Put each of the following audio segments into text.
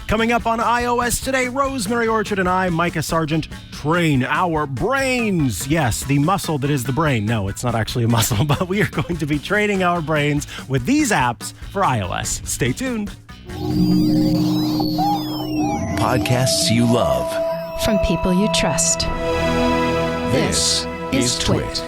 Coming up on iOS today, Rosemary Orchard and I, Mikah Sargent, train our brains. Yes, the muscle that is the brain. No, it's not actually a muscle, but we are going to be training our brains with these apps for iOS. Stay tuned. Podcasts you love. From people you trust. This is TWiT.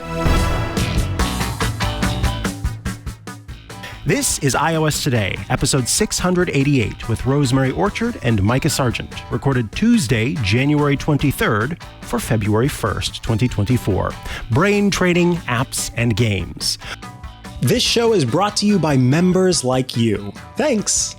This is iOS Today, episode 688, with Rosemary Orchard and Mikah Sargent, recorded Tuesday, January 23rd for February 1st, 2024. Brain training, apps, and games. This show is brought to you by members like you. Thanks.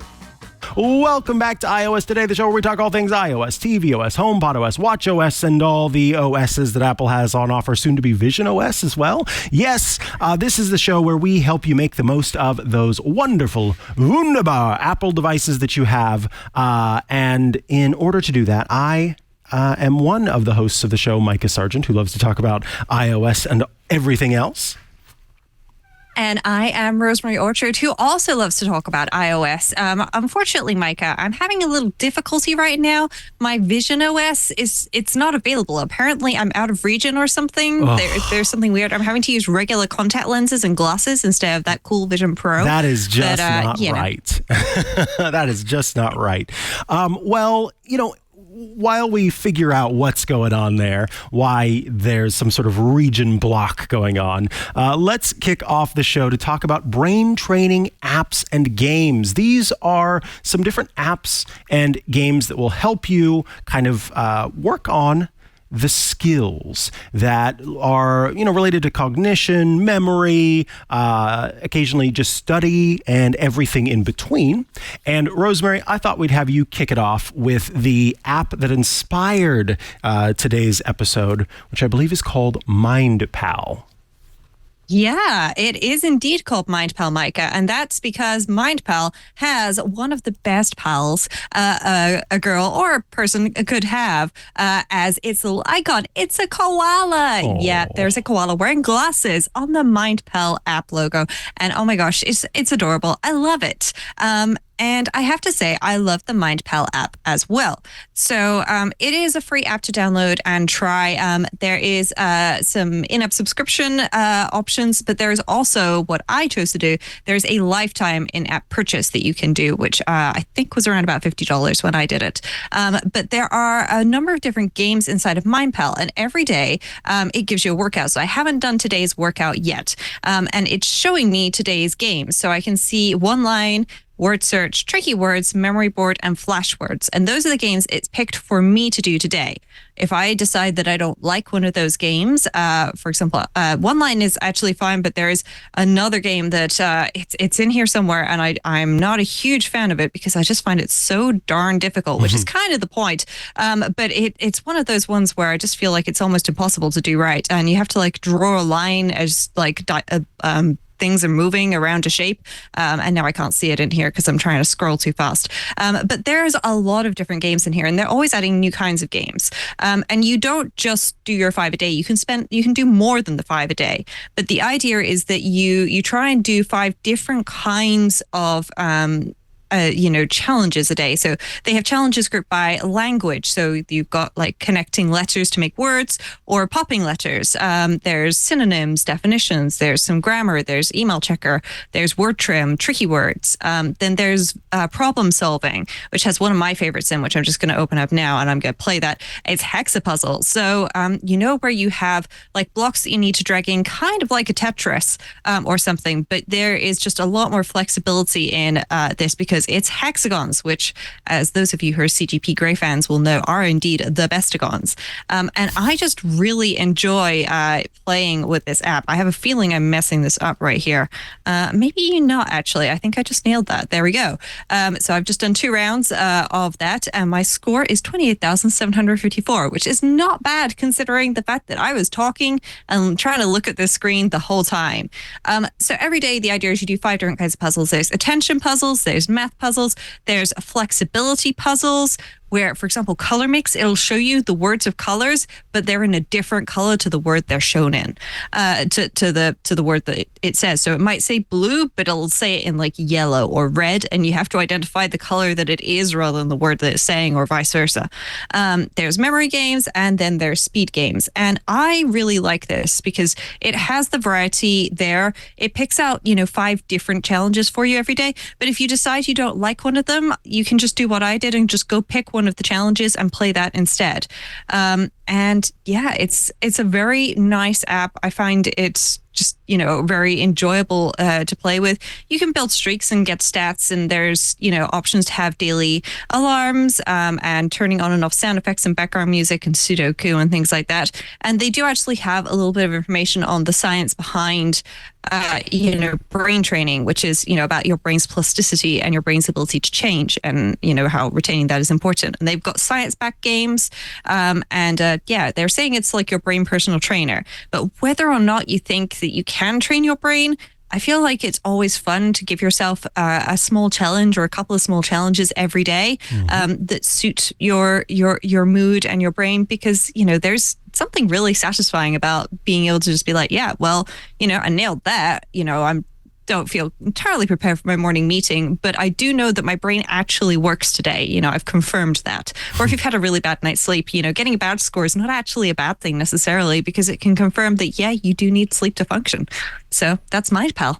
Welcome back to iOS Today, the show where we talk all things iOS, tvOS, HomePodOS, watchOS, and all the OSs that Apple has on offer, soon to be visionOS as well. Yes, this is the show where we help you make the most of those wonderful, wunderbar Apple devices that you have. And in order to do that, I am one of the hosts of the show, Mikah Sargent, who loves to talk about iOS and everything else. And I am Rosemary Orchard, who also loves to talk about iOS. Unfortunately, Mikah, I'm having a little difficulty right now. My visionOS it's not available. Apparently, I'm out of region or something. There's something weird. I'm having to use regular contact lenses and glasses instead of that cool Vision Pro. That is just not right. That is just not right. Well, while we figure out what's going on there, why there's some sort of region block going on, let's kick off the show to talk about brain training apps and games. These are some different apps and games that will help you kind of work on the skills that are, related to cognition, memory, occasionally just study, and everything in between. And Rosemary, I thought we'd have you kick it off with the app that inspired today's episode, which I believe is called MindPal. Yeah, it is indeed called MindPal, Mikah, and that's because MindPal has one of the best pals a girl or a person could have as its little icon. It's a koala. Aww. Yeah, there's a koala wearing glasses on the MindPal app logo, and oh my gosh, it's adorable. I love it. And I have to say, I love the MindPal app as well. So it is a free app to download and try. There is some in-app subscription options, but there is also what I chose to do. There's a lifetime in-app purchase that you can do, which I think was around about $50 when I did it. But there are a number of different games inside of MindPal, and every day it gives you a workout. So I haven't done today's workout yet, and it's showing me today's game. So I can see one line, word search, tricky words, memory board, and flash words. And those are the games it's picked for me to do today. If I decide that I don't like one of those games, for example, one line is actually fine, but there is another game that it's in here somewhere, and I'm not a huge fan of it because I just find it so darn difficult, which is kind of the point. But it's one of those ones where I just feel like it's almost impossible to do right. And you have to draw a line as things are moving around a shape. And now I can't see it in here because I'm trying to scroll too fast. But there's a lot of different games in here, and they're always adding new kinds of games. And you don't just do your 5 a day. You can do more than the 5 a day. But the idea is that you try and do 5 different kinds of challenges a day. So they have challenges grouped by language. So you've got connecting letters to make words or popping letters. There's synonyms, definitions. There's some grammar. There's email checker. There's word trim, tricky words. Then there's problem solving, which has one of my favorites in, which I'm just going to open up now and I'm going to play that. It's hexapuzzle. So where you have blocks that you need to drag in, kind of like a Tetris or something, but there is just a lot more flexibility in this because it's hexagons, which, as those of you who are CGP Grey fans will know, are indeed the bestagons. And I just really enjoy playing with this app. I have a feeling I'm messing this up right here. Maybe not, actually. I think I just nailed that. There we go. So I've just done 2 rounds of that, and my score is 28,754, which is not bad considering the fact that I was talking and trying to look at this screen the whole time. So every day, the idea is you do 5 different kinds of puzzles. There's attention puzzles, there's math puzzles, there's flexibility puzzles, where, for example, color mix, it'll show you the words of colors, but they're in a different color to the word they're shown in, to the word that it says. So it might say blue, but it'll say it in like yellow or red, and you have to identify the color that it is rather than the word that it's saying, or vice versa. There's memory games, and then there's speed games. And I really like this because it has the variety there. It picks out, 5 different challenges for you every day. But if you decide you don't like one of them, you can just do what I did and just go pick one of the challenges and play that instead. And yeah, it's a very nice app. I find it's just, very enjoyable to play with. You can build streaks and get stats, and there's, options to have daily alarms and turning on and off sound effects and background music and Sudoku and things like that. And they do actually have a little bit of information on the science behind brain training, which is, about your brain's plasticity and your brain's ability to change, and, how retaining that is important. And they've got science-backed games. They're saying it's like your brain personal trainer. But whether or not you think that you can train your brain, I feel like it's always fun to give yourself a small challenge or a couple of small challenges every day that suit your mood and your brain, because, there's something really satisfying about being able to just be like, yeah, well, I nailed that. I don't feel entirely prepared for my morning meeting, but I do know that my brain actually works today. I've confirmed that. Or if you've had a really bad night's sleep, getting a bad score is not actually a bad thing necessarily, because it can confirm that, yeah, you do need sleep to function. So that's MindPal.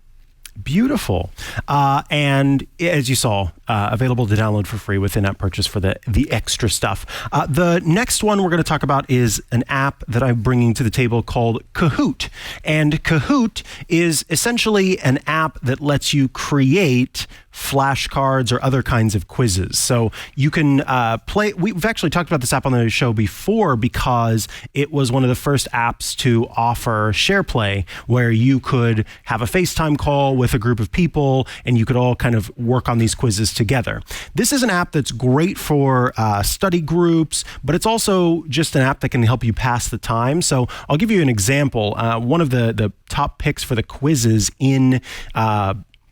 Beautiful. And as you saw, available to download for free with in-app purchase for the extra stuff. The next one we're going to talk about is an app that I'm bringing to the table called Kahoot. And Kahoot is essentially an app that lets you create flashcards or other kinds of quizzes. So you can play. We've actually talked about this app on the show before because it was one of the first apps to offer share play, where you could have a FaceTime call with a group of people and you could all kind of work on these quizzes together. This is an app that's great for study groups, but it's also just an app that can help you pass the time. So I'll give you an example. One of the top picks for the quizzes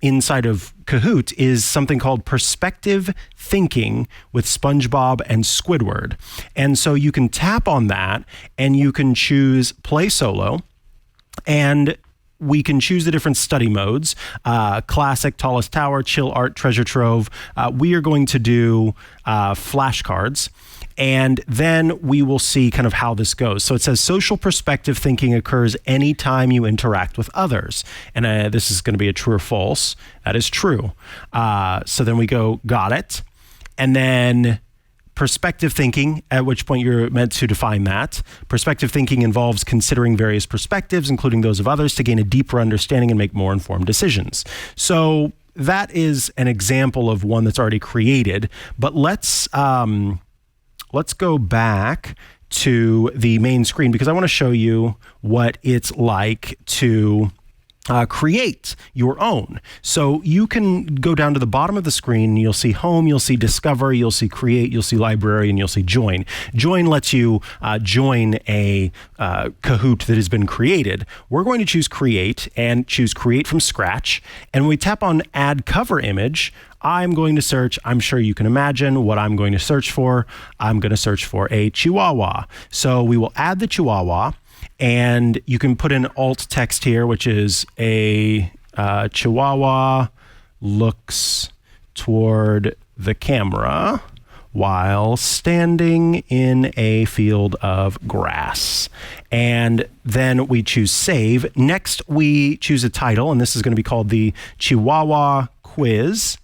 inside of Kahoot is something called Perspective Thinking with SpongeBob and Squidward. And so you can tap on that and you can choose Play Solo, and we can choose the different study modes, classic, tallest tower, chill art, treasure trove. We are going to do flashcards. And then we will see kind of how this goes. So it says social perspective thinking occurs anytime you interact with others. And this is going to be a true or false. That is true. So then we go, got it. And then perspective thinking, at which point you're meant to define that. Perspective thinking involves considering various perspectives, including those of others, to gain a deeper understanding and make more informed decisions. So that is an example of one that's already created. But let's go back to the main screen because I want to show you what it's like to create your own. So you can go down to the bottom of the screen. You'll see home, you'll see discover, you'll see create, you'll see library, and you'll see join. Join lets you join a Kahoot that has been created. We're going to choose create and choose create from scratch. And when we tap on add cover image, I'm going to search, I'm sure you can imagine what I'm going to search for. I'm going to search for a Chihuahua. So we will add the Chihuahua, and you can put in alt text here, which is a Chihuahua looks toward the camera while standing in a field of grass. And then we choose save. Next, we choose a title, and this is going to be called the Chihuahua Quiz.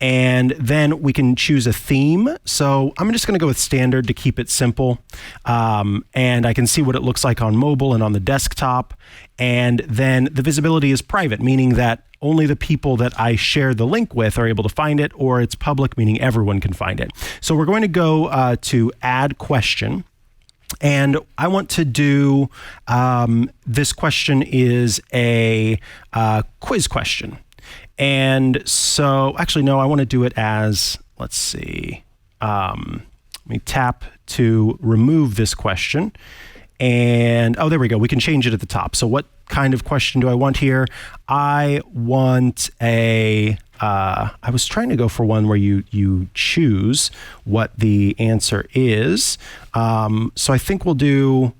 And then we can choose a theme. So I'm just going to go with standard to keep it simple. And I can see what it looks like on mobile and on the desktop. And then the visibility is private, meaning that only the people that I share the link with are able to find it, or it's public, meaning everyone can find it. So we're going to go to add question. And I want to do, this question is a quiz question. And so, actually, no, I want to do it as, let's see, let me tap to remove this question. And, oh, there we go. We can change it at the top. So what kind of question do I want here? I want I was trying to go for one where you choose what the answer is. So I think we'll do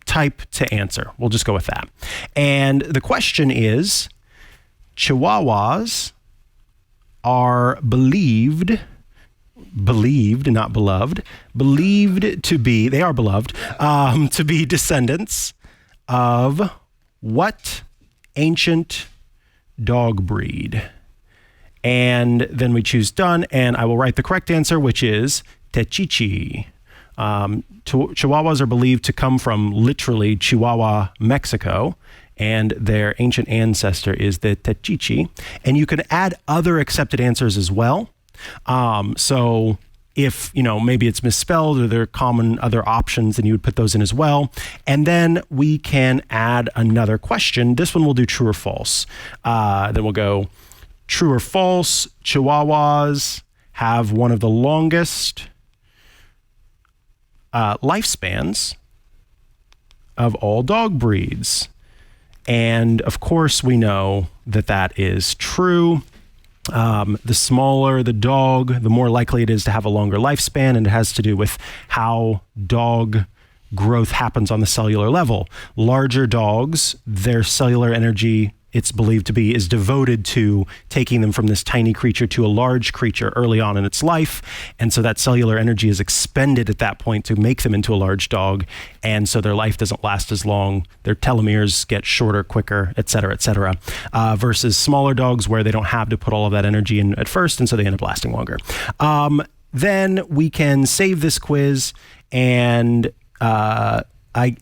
type to answer. We'll just go with that. And the question is, Chihuahuas are believed, not beloved, they are beloved, to be descendants of what ancient dog breed? And then we choose done, and I will write the correct answer, which is Techichi. Chihuahuas are believed to come from literally Chihuahua, Mexico, and their ancient ancestor is the Techichi. And you can add other accepted answers as well. So if, maybe it's misspelled or there are common other options, then you would put those in as well. And then we can add another question. This one we'll do true or false. Then we'll go true or false. Chihuahuas have one of the longest lifespans of all dog breeds. And of course, we know that that is true. The smaller the dog, the more likely it is to have a longer lifespan, and it has to do with how dog growth happens on the cellular level. Larger dogs, their cellular energy, it's believed to be, is devoted to taking them from this tiny creature to a large creature early on in its life. And so that cellular energy is expended at that point to make them into a large dog. And so their life doesn't last as long. Their telomeres get shorter, quicker, et cetera, versus smaller dogs where they don't have to put all of that energy in at first. And so they end up lasting longer. Then we can save this quiz, and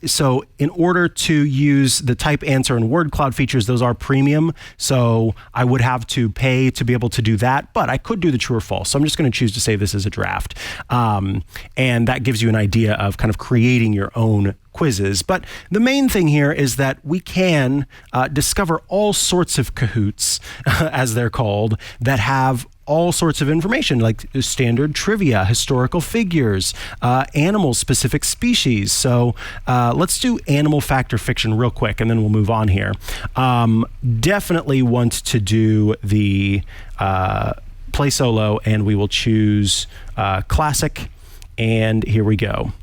so in order to use the type, answer, and word cloud features, those are premium. So I would have to pay to be able to do that, but I could do the true or false. So I'm just going to choose to save this as a draft. And that gives you an idea of kind of creating your own quizzes. But the main thing here is that we can discover all sorts of Kahoots, as they're called, that have all sorts of information like standard trivia, historical figures, animal-specific species. So let's do animal fact or fiction real quick, and then we'll move on here. Definitely want to do the play solo, and we will choose classic. And here we go.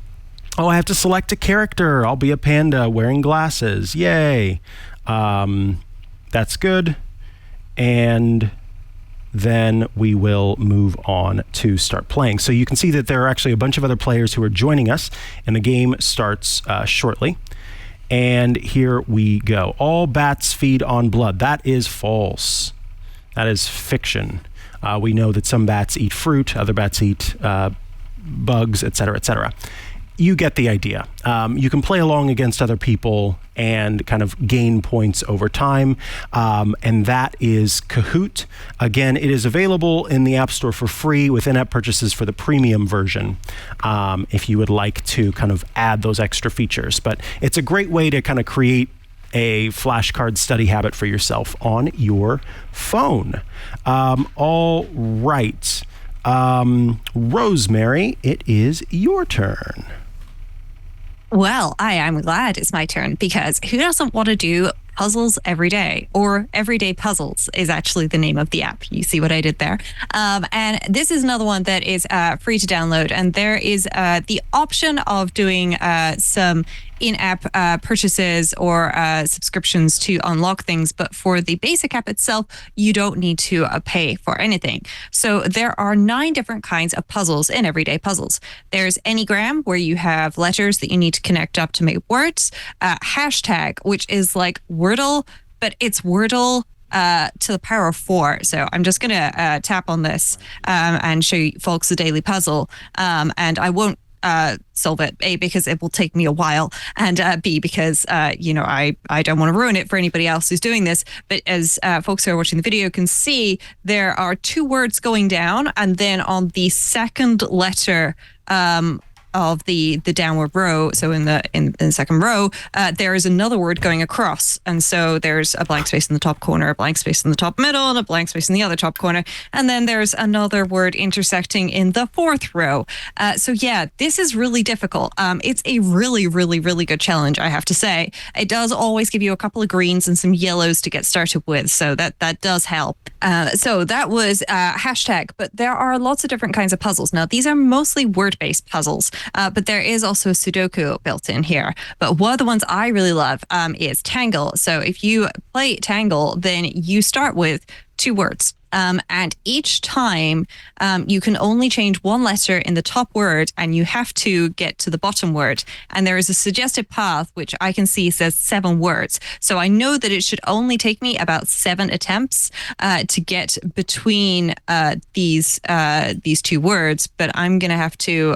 Oh, I have to select a character. I'll be a panda wearing glasses. Yay. That's good. And then we will move on to start playing. So you can see that there are actually a bunch of other players who are joining us, and the game starts shortly. And here we go. All bats feed on blood. That is false. That is fiction. We know that some bats eat fruit, other bats eat bugs, et cetera. You get the idea. You can play along against other people and kind of gain points over time. And that is Kahoot. Again, it is available in the App Store for free with in-app purchases for the premium version, if you would like to kind of add those extra features. But it's a great way to kind of create a flashcard study habit for yourself on your phone. All right. Rosemary, it is your turn. Well, I am glad it's my turn, because who doesn't want to do puzzles every day? Or Everyday Puzzles is actually the name of the app. You see what I did there? And this is another one that is free to download. And there is the option of doing some in-app purchases or subscriptions to unlock things. But for the basic app itself, you don't need to pay for anything. So there are 9 different kinds of puzzles in Everyday Puzzles. There's Enneagram, where you have letters that you need to connect up to make words. Hashtag, which is like Wordle, but it's Wordle to the power of 4. So I'm just going to tap on this and show you folks the daily puzzle. And I won't solve it, A, because it will take me a while, and B, because I don't want to ruin it for anybody else who's doing this. But as folks who are watching the video can see, there are 2 words going down, and then on the second letter of the downward row, so in the second row, there is another word going across. And so there's a blank space in the top corner, a blank space in the top middle, and a blank space in the other top corner. And then there's another word intersecting in the fourth row. So yeah, this is really difficult. It's a really, really, really good challenge, I have to say. It does always give you a couple of greens and some yellows to get started with, so that does help. So that was hashtag, but there are lots of different kinds of puzzles. Now, these are mostly word-based puzzles, but there is also Sudoku built in here. But one of the ones I really love is Tangle. So if you play Tangle, then you start with 2 words. And each time you can only change one letter in the top word, and you have to get to the bottom word. And there is a suggested path, which I can see says 7 words. So I know that it should only take me about 7 attempts to get between these 2 words, but I'm going to have to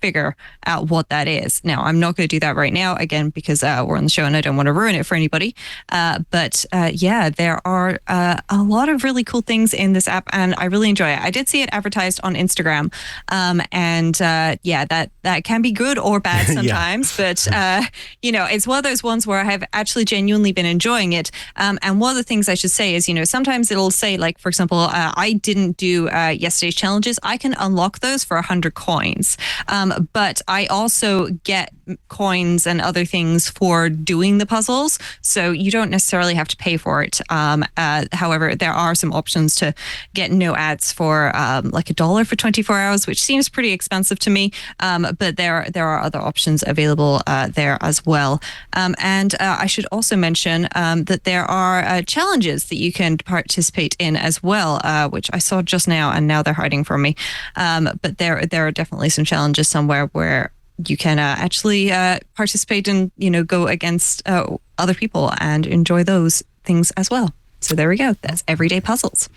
figure out what that is. Now, I'm not going to do that right now, again, because we're on the show and I don't want to ruin it for anybody. But yeah, there are a lot of really cool things in this app, and I really enjoy it. I did see it advertised on Instagram, and yeah, that can be good or bad sometimes. But it's one of those ones where I have actually genuinely been enjoying it. And one of the things I should say is, sometimes it'll say, like, for example, I didn't do yesterday's challenges. I can unlock those for 100 coins, but I also get coins and other things for doing the puzzles, so you don't necessarily have to pay for it. However, there are some options to get no ads for like $1 for 24 hours, which seems pretty expensive to me. But there are other options available there as well. And I should also mention that there are challenges that you can participate in as well, which I saw just now, and now they're hiding from me. But there are definitely some challenges somewhere where you can actually participate and go against other people and enjoy those things as well. So there we go. That's Everyday Puzzles.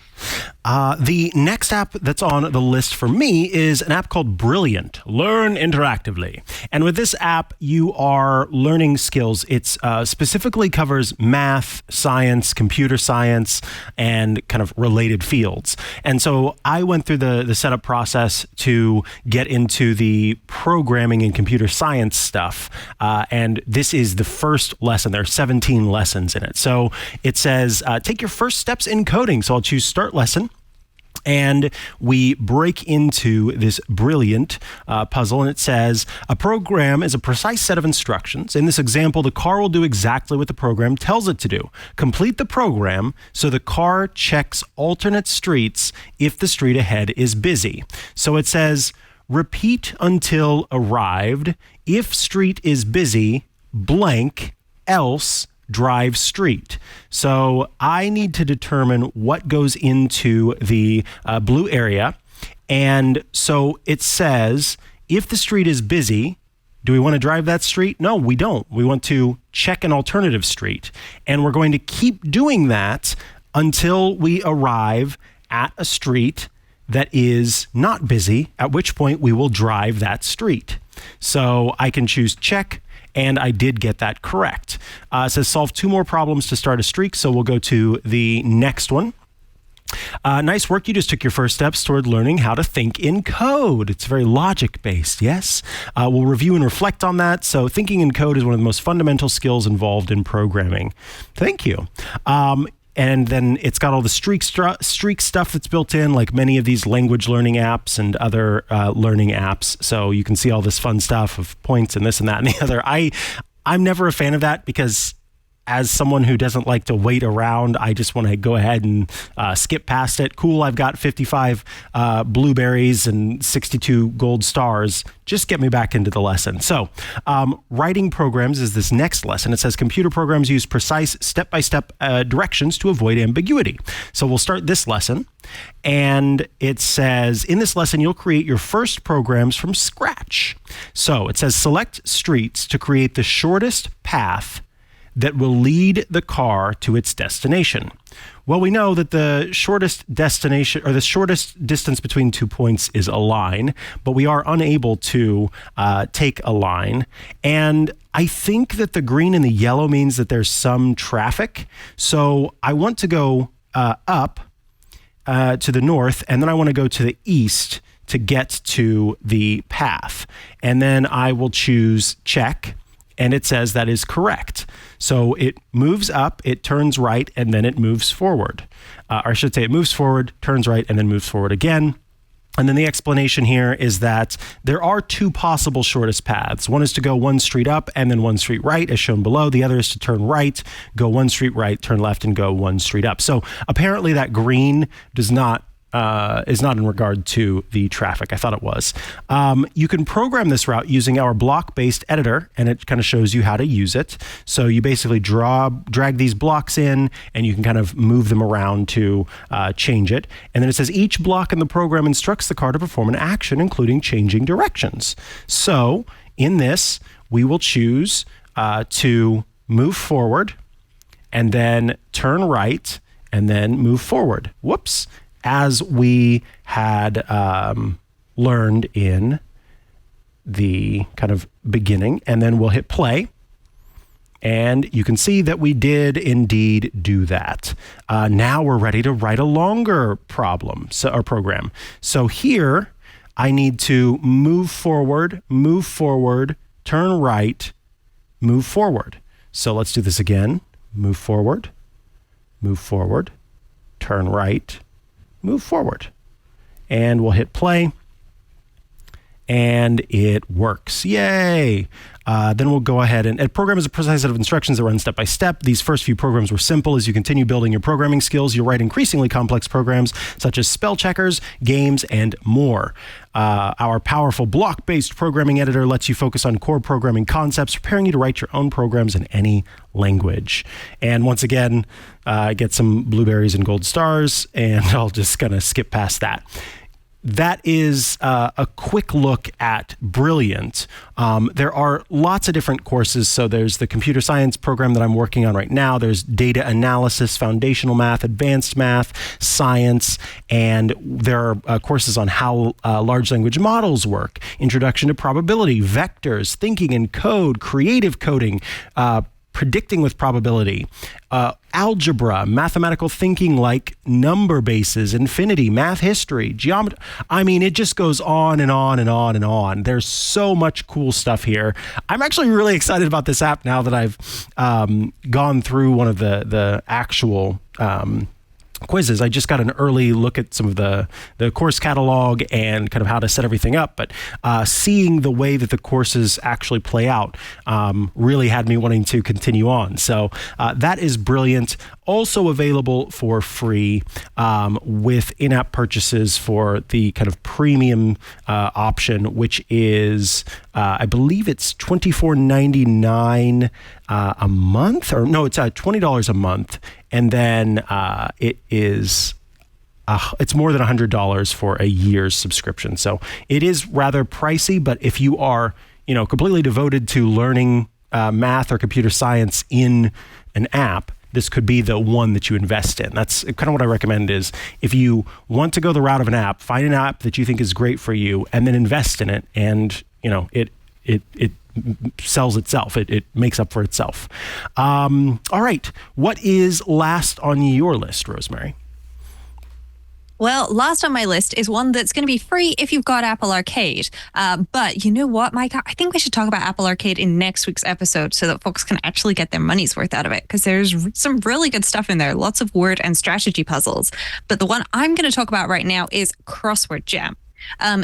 The next app that's on the list for me is an app called Brilliant. Learn interactively. And with this app, you are learning skills. It specifically covers math, science, computer science, and kind of related fields. And so I went through the setup process to get into the programming and computer science stuff. And this is the first lesson. There are 17 lessons in it. So it says, take your first steps in coding. So I'll choose Start Lesson. And we break into this Brilliant puzzle, and it says, a program is a precise set of instructions. In this example, the car will do exactly what the program tells it to do. Complete the program so the car checks alternate streets if the street ahead is busy. So it says, repeat until arrived. If street is busy, blank, else drive street. So I need to determine what goes into the blue area. And so it says, if the street is busy, do we want to drive that street? No, we don't. We want to check an alternative street. And we're going to keep doing that until we arrive at a street that is not busy, at which point we will drive that street. So I can choose check, and I did get that correct. It says solve 2 more problems to start a streak, so we'll go to the next one. Nice work. You just took your first steps toward learning how to think in code. It's very logic-based, yes? We'll review and reflect on that. So thinking in code is one of the most fundamental skills involved in programming. Thank you. And then it's got all the streak stuff that's built in, like many of these language learning apps and other learning apps. So you can see all this fun stuff of points and this and that and the other. I'm never a fan of that because as someone who doesn't like to wait around, I just want to go ahead and skip past it. Cool, I've got 55 blueberries and 62 gold stars. Just get me back into the lesson. So writing programs is this next lesson. It says computer programs use precise step-by-step directions to avoid ambiguity. So we'll start this lesson. And it says, in this lesson, you'll create your first programs from scratch. So it says select streets to create the shortest path that will lead the car to its destination. Well, we know that the shortest destination or the shortest distance between 2 points is a line, but we are unable to take a line. And I think that the green and the yellow means that there's some traffic. So I want to go up to the north, and then I want to go to the east to get to the path. And then I will choose check, and it says that is correct. So it moves up, it turns right, and then it moves forward. Or I should say it moves forward, turns right, and then moves forward again. And then the explanation here is that there are two possible shortest paths. One is to go one street up and then one street right, as shown below. The other is to turn right, go one street right, turn left, and go one street up. So apparently that green is not in regard to the traffic. I thought it was. You can program this route using our block-based editor, and it kind of shows you how to use it. So you basically drag these blocks in, and you can kind of move them around to change it. And then it says each block in the program instructs the car to perform an action, including changing directions. So in this, we will choose to move forward, and then turn right, and then move forward. Whoops. As we had learned in the kind of beginning, and then we'll hit play. And you can see that we did indeed do that. Now we're ready to write a longer program. So here I need to move forward, turn right, move forward. So let's do this again. Move forward, turn right, move forward, and we'll hit play, and it works. Yay! Then we'll go ahead and program is a precise set of instructions that run step by step. These first few programs were simple. As you continue building your programming skills, you'll write increasingly complex programs such as spell checkers, games, and more. Our powerful block-based programming editor lets you focus on core programming concepts, preparing you to write your own programs in any language. And once again, get some blueberries and gold stars, and I'll just kind of skip past that. That is a quick look at Brilliant. There are lots of different courses. So there's the computer science program that I'm working on right now. There's data analysis, foundational math, advanced math, science, and there are courses on how large language models work, introduction to probability, vectors, thinking in code, creative coding, predicting with probability, algebra, mathematical thinking like number bases, infinity, math history, geometry. I mean, it just goes on and on and on and on. There's so much cool stuff here. I'm actually really excited about this app now that I've gone through one of the actual quizzes. I just got an early look at some of the course catalog and kind of how to set everything up, but seeing the way that the courses actually play out really had me wanting to continue on. So that is Brilliant. Also available for free with in-app purchases for the kind of premium option, which is I believe it's $24.99 a month, or no, it's $20 a month, and then it is it's more than $100 for a year's subscription. So it is rather pricey, but if you are completely devoted to learning math or computer science in an app, this could be the one that you invest in. That's kind of what I recommend is if you want to go the route of an app, find an app that you think is great for you and then invest in it. And, it sells itself. It makes up for itself. All right. What is last on your list, Rosemary? Well, last on my list is one that's going to be free if you've got Apple Arcade. But you know what, Mikah? I think we should talk about Apple Arcade in next week's episode so that folks can actually get their money's worth out of it, because there's some really good stuff in there, lots of word and strategy puzzles. But the one I'm going to talk about right now is Crossword Jam.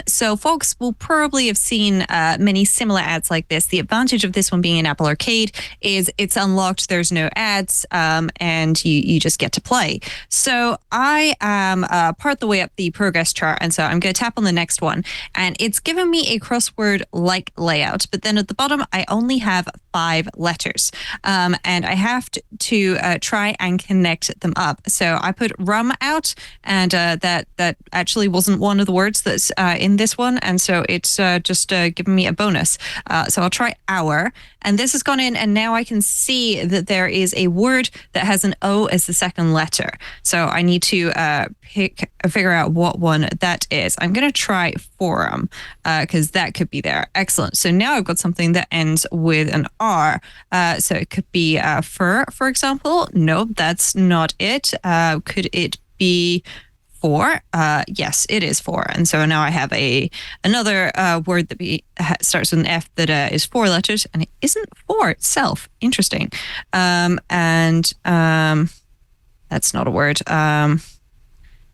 So folks will probably have seen many similar ads like this. The advantage of this one being in Apple Arcade is it's unlocked, there's no ads, and you just get to play. So I am part of the way up the progress chart, and so I'm going to tap on the next one, and it's given me a crossword-like layout, but then at the bottom I only have 5 letters, and I have to try and connect them up. So I put rum out, and that actually wasn't one of the words that's in this one, and so it's just giving me a bonus. So I'll try hour, and this has gone in, and now I can see that there is a word that has an O as the second letter. So I need to figure out what one that is. I'm going to try forum, because that could be there. Excellent. So now I've got something that ends with an R. So it could be fur, for example. No, that's not it. Could it be 4? Yes, it is 4. And so now I have another word that starts with an F that is 4 letters, and it isn't 4 itself. Interesting. That's not a word.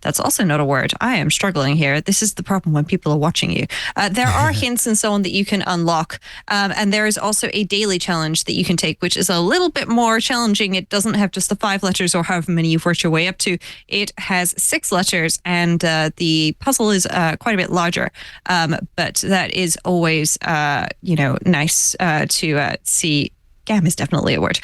That's also not a word. I am struggling here. This is the problem when people are watching you. There are hints and so on that you can unlock. And there is also a daily challenge that you can take, which is a little bit more challenging. It doesn't have just the 5 letters or however many you've worked your way up to. It has 6 letters, and the puzzle is quite a bit larger. But that is always, nice to see. Gam is definitely a word.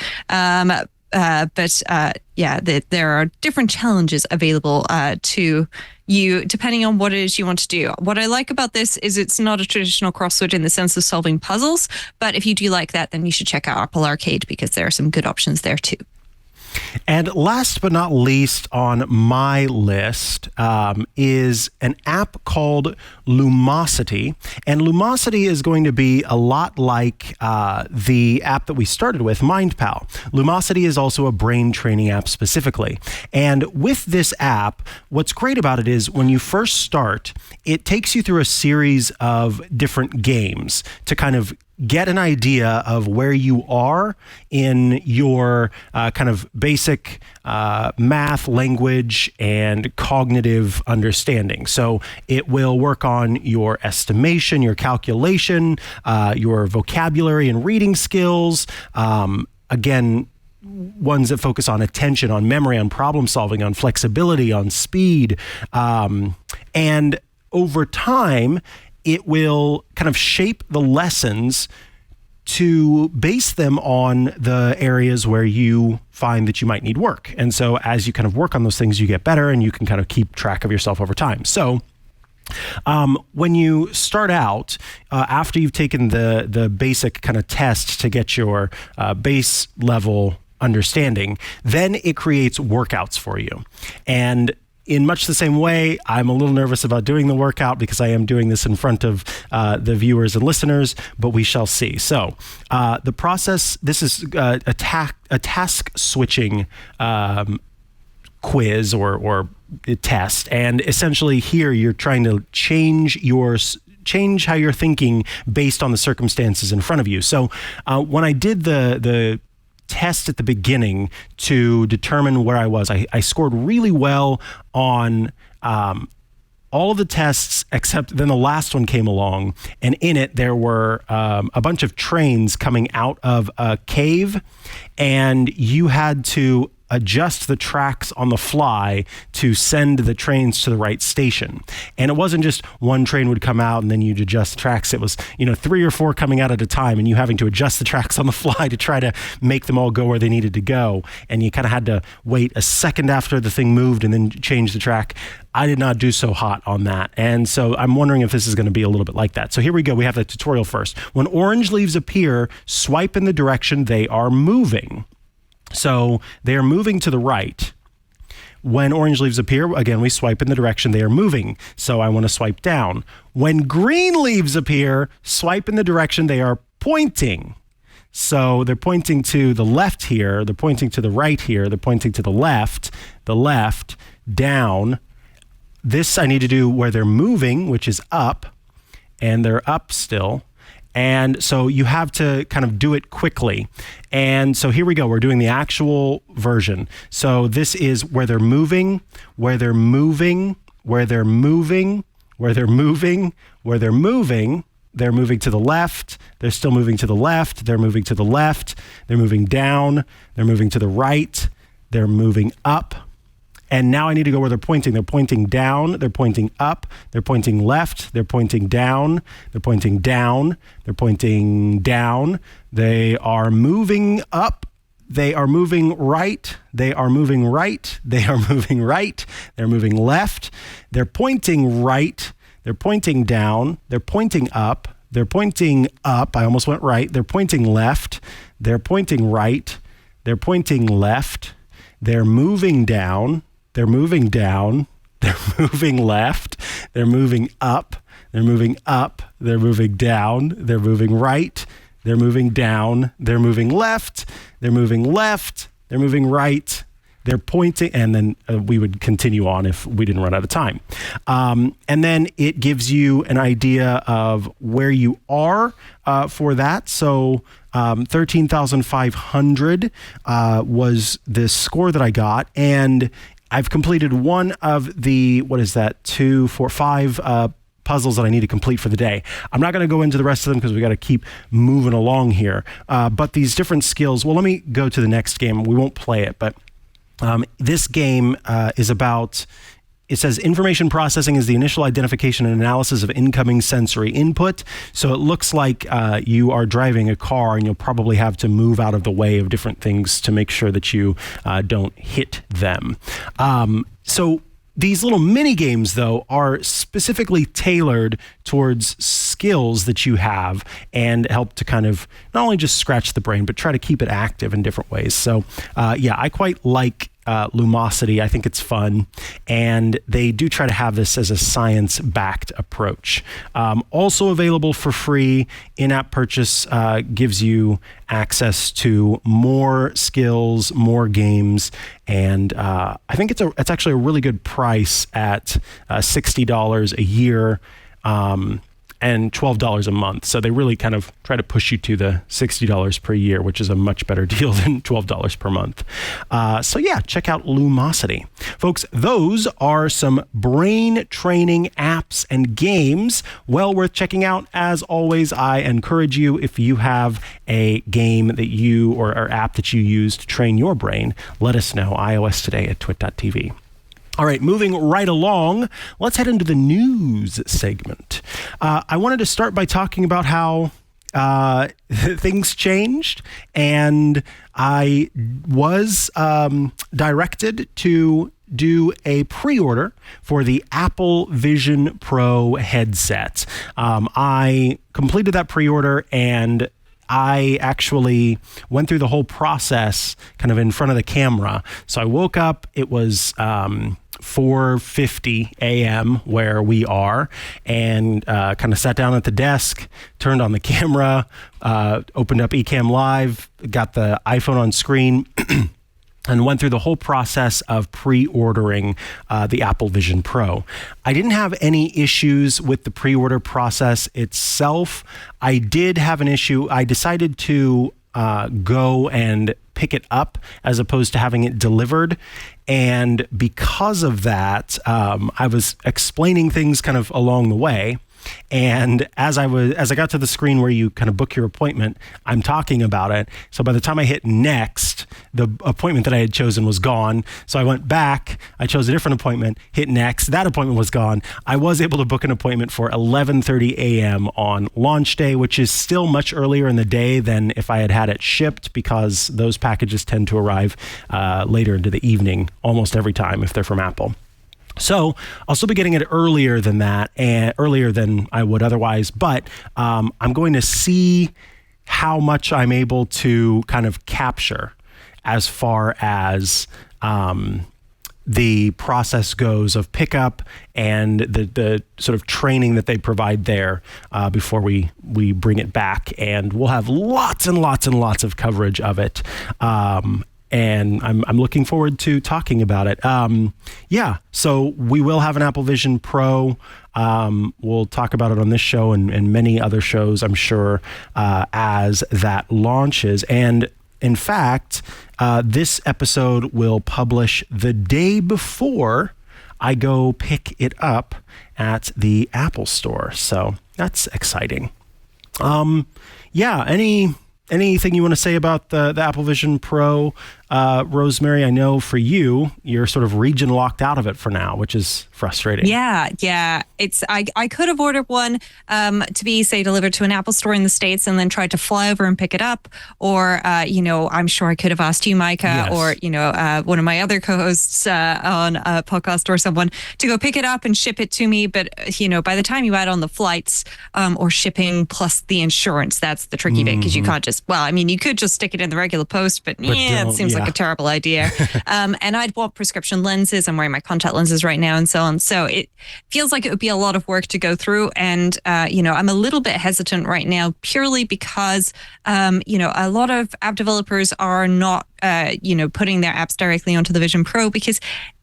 There are different challenges available to you depending on what it is you want to do. What I like about this is it's not a traditional crossword in the sense of solving puzzles, but if you do like that, then you should check out Apple Arcade because there are some good options there too. And last but not least on my list is an app called Lumosity. And Lumosity is going to be a lot like the app that we started with, MindPal. Lumosity is also a brain training app specifically. And with this app, what's great about it is when you first start, it takes you through a series of different games to kind of get an idea of where you are in your kind of basic math, language, and cognitive understanding. So it will work on your estimation, your calculation, your vocabulary and reading skills. Again, ones that focus on attention, on memory, on problem solving, on flexibility, on speed. And over time, it will kind of shape the lessons to base them on the areas where you find that you might need work. And so as you kind of work on those things, you get better and you can kind of keep track of yourself over time. So when you start out, after you've taken the basic kind of test to get your base level understanding, then it creates workouts for you. And in much the same way, I'm a little nervous about doing the workout because I am doing this in front of the viewers and listeners, but we shall see. So the process, this is a task switching quiz or test. And essentially here you're trying to change how you're thinking based on the circumstances in front of you. So when I did the test at the beginning to determine where I was, I scored really well on all of the tests except then the last one came along, and in it there were a bunch of trains coming out of a cave, and you had to adjust the tracks on the fly to send the trains to the right station. And it wasn't just one train would come out and then you'd adjust the tracks. It was, 3 or 4 coming out at a time and you having to adjust the tracks on the fly to try to make them all go where they needed to go. And you kind of had to wait a second after the thing moved and then change the track. I did not do so hot on that. And so I'm wondering if this is going to be a little bit like that. So here we go. We have the tutorial first. When orange leaves appear, swipe in the direction they are moving. So they are moving to the right. When orange leaves appear, again, we swipe in the direction they are moving. So I want to swipe down. When green leaves appear, swipe in the direction they are pointing. So they're pointing to the left here. They're pointing to the right here. They're pointing to the left, down. This I need to do where they're moving, which is up, and they're up still. And so you have to kind of do it quickly. And so here we go. We're doing the actual version. So this is where they're moving, where they're moving, where they're moving, where they're moving, where they're moving. They're moving to the left. They're still moving to the left. They're moving to the left. They're moving down. They're moving to the right. They're moving up. And now I need to go where they're pointing. They're pointing down. They're pointing up. They're pointing left. They're pointing down. They're pointing down. They're pointing down. They are moving up. They are moving right. They are moving right. They are moving right. They're moving left. They're pointing right. They're pointing down. They're pointing up. They're pointing up. I almost went right. They're pointing left. They're pointing right. They're pointing left. They're moving down. They're moving down. They're moving left. They're moving up. They're moving up. They're moving down. They're moving right. They're moving down. They're moving left. They're moving left. They're moving right. they're pointing, and then we would continue on if we didn't run out of time. And then it gives you an idea of where you are for that. So 13,500 was the score that I got, and I've completed one of the, 2, 4, 5 puzzles that I need to complete for the day. I'm not going to go into the rest of them because we got to keep moving along here. But these different skills, well, let me go to the next game. We won't play it, but this game is about, it says information processing is the initial identification and analysis of incoming sensory input. So it looks like you are driving a car and you'll probably have to move out of the way of different things to make sure that you don't hit them. So these little mini games, though, are specifically tailored towards skills that you have and help to kind of not only just scratch the brain, but try to keep it active in different ways. So, I quite like Lumosity. I think it's fun, and they do try to have this as a science-backed approach. Also available for free, in-app purchase gives you access to more skills, more games, and I think it's actually a really good price at $60 a year. And $12 a month. So they really kind of try to push you to the $60 per year, which is a much better deal than $12 per month. Check out Lumosity. Folks, those are some brain training apps and games well worth checking out. As always, I encourage you, if you have a game that you or app that you use to train your brain, let us know. iOS Today at twit.tv. All right, moving right along, let's head into the news segment. I wanted to start by talking about how things changed, and I was directed to do a pre-order for the Apple Vision Pro headset. I completed that pre-order, and I actually went through the whole process kind of in front of the camera. So I woke up, it was 4:50 a.m. where we are, and kind of sat down at the desk, turned on the camera, opened up Ecamm Live, got the iPhone on screen, and went through the whole process of pre-ordering the Apple Vision Pro. I didn't have any issues with the pre-order process itself. I did have an issue. I decided to go and pick it up as opposed to having it delivered. And because of that, I was explaining things kind of along the way. And as I got to the screen where you kind of book your appointment, I'm talking about it. So by the time I hit next, the appointment that I had chosen was gone. So I went back, I chose a different appointment, hit next, that appointment was gone. I was able to book an appointment for 11:30 a.m. on launch day, which is still much earlier in the day than if I had had it shipped, because those packages tend to arrive later into the evening almost every time if they're from Apple. So I'll still be getting it earlier than that, and earlier than I would otherwise, but I'm going to see how much I'm able to kind of capture as far as the process goes of pickup and the sort of training that they provide there before we bring it back. And we'll have lots and lots and lots of coverage of it. And I'm looking forward to talking about it. So we will have an Apple Vision Pro. We'll talk about it on this show and many other shows, I'm sure, as that launches. And in fact, this episode will publish the day before I go pick it up at the Apple Store. So that's exciting. Anything you want to say about the Apple Vision Pro, Rosemary? I know for you, you're sort of region locked out of it for now, which is frustrating. Yeah. I could have ordered one to be, say, delivered to an Apple store in the States and then tried to fly over and pick it up. Or, I'm sure I could have asked you, Mikah, or, one of my other co-hosts on a podcast or someone to go pick it up and ship it to me. But, by the time you add on the flights or shipping plus the insurance, that's the tricky bit, because you can't just, you could just stick it in the regular post, but it seems seems like a terrible idea. And I'd bought prescription lenses. I'm wearing my contact lenses right now and so on. So it feels like it would be a lot of work to go through. And, I'm a little bit hesitant right now purely because, a lot of app developers are not, putting their apps directly onto the Vision Pro because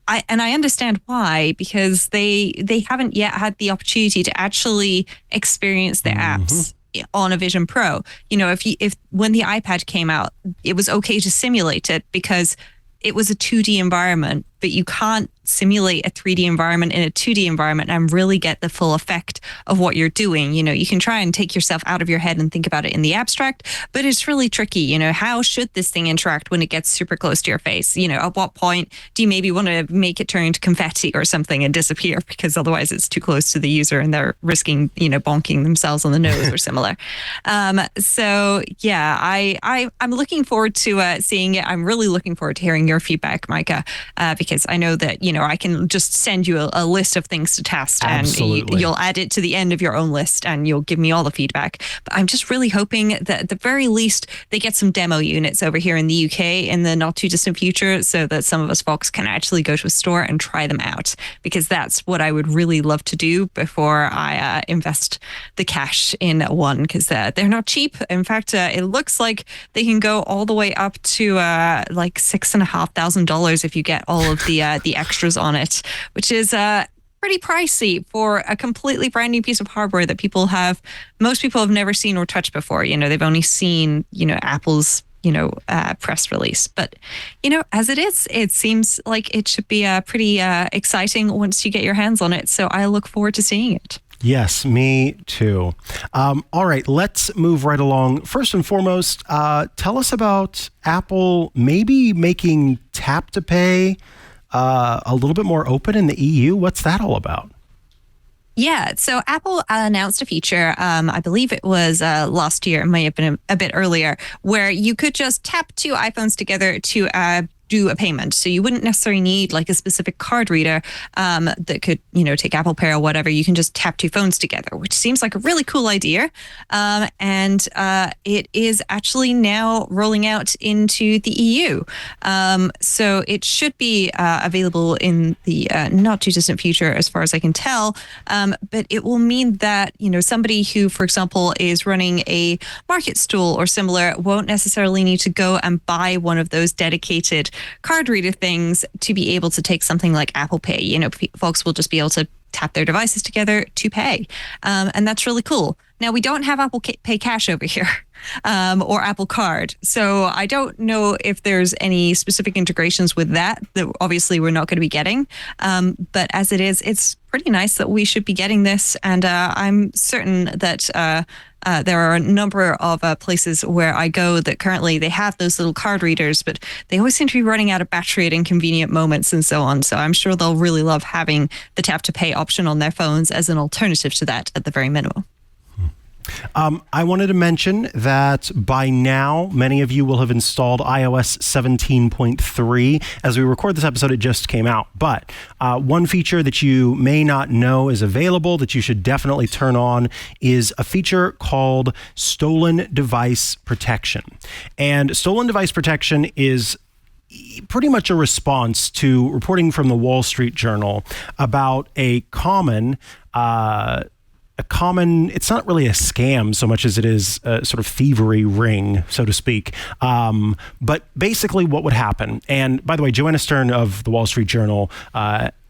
I understand why, because they haven't yet had the opportunity to actually experience their apps on a Vision Pro. If when the iPad came out, it was okay to simulate it because it was a 2D environment, but you can't simulate a 3D environment in a 2D environment and really get the full effect of what you're doing. You can try and take yourself out of your head and think about it in the abstract, but it's really tricky. How should this thing interact when it gets super close to your face? At what point do you maybe want to make it turn into confetti or something and disappear because otherwise it's too close to the user and they're risking, bonking themselves on the nose or similar. So yeah, I'm looking forward to seeing it. I'm really looking forward to hearing your feedback, Mikah, because I know that, I can just send you a list of things to test. Absolutely. And you'll add it to the end of your own list and you'll give me all the feedback. But I'm just really hoping that at the very least, they get some demo units over here in the UK in the not too distant future so that some of us folks can actually go to a store and try them out, because that's what I would really love to do before I invest the cash in one, because they're not cheap. In fact, it looks like they can go all the way up to like $6,500 if you get all of the extras on it, which is pretty pricey for a completely brand new piece of hardware that most people have never seen or touched before. They've only seen, Apple's, press release. But, as it is, it seems like it should be pretty exciting once you get your hands on it. So I look forward to seeing it. Yes, me too. All right, let's move right along. First and foremost, tell us about Apple maybe making tap to pay a little bit more open in the EU. What's that all about? Yeah, so Apple announced a feature, I believe it was last year, it might have been a bit earlier, where you could just tap two iPhones together to do a payment. So you wouldn't necessarily need like a specific card reader that could, take Apple Pay or whatever. You can just tap two phones together, which seems like a really cool idea. And it is actually now rolling out into the EU. So it should be available in the not too distant future, as far as I can tell. But it will mean that, somebody who, for example, is running a market stall or similar won't necessarily need to go and buy one of those dedicated card reader things to be able to take something like Apple Pay. Folks will just be able to tap their devices together to pay. And that's really cool. Now, we don't have Apple Pay Cash over here or Apple Card. So I don't know if there's any specific integrations with that obviously we're not going to be getting. But as it is, it's pretty nice that we should be getting this. And I'm certain that there are a number of places where I go that currently they have those little card readers, but they always seem to be running out of battery at inconvenient moments and so on. So I'm sure they'll really love having the tap to pay option on their phones as an alternative to that at the very minimum. I wanted to mention that by now, many of you will have installed iOS 17.3. As we record this episode, it just came out. But one feature that you may not know is available that you should definitely turn on is a feature called Stolen Device Protection. And Stolen Device Protection is pretty much a response to reporting from the Wall Street Journal about a common, it's not really a scam so much as it is a sort of thievery ring, so to speak. But basically what would happen, and by the way, Joanna Stern of the Wall Street Journal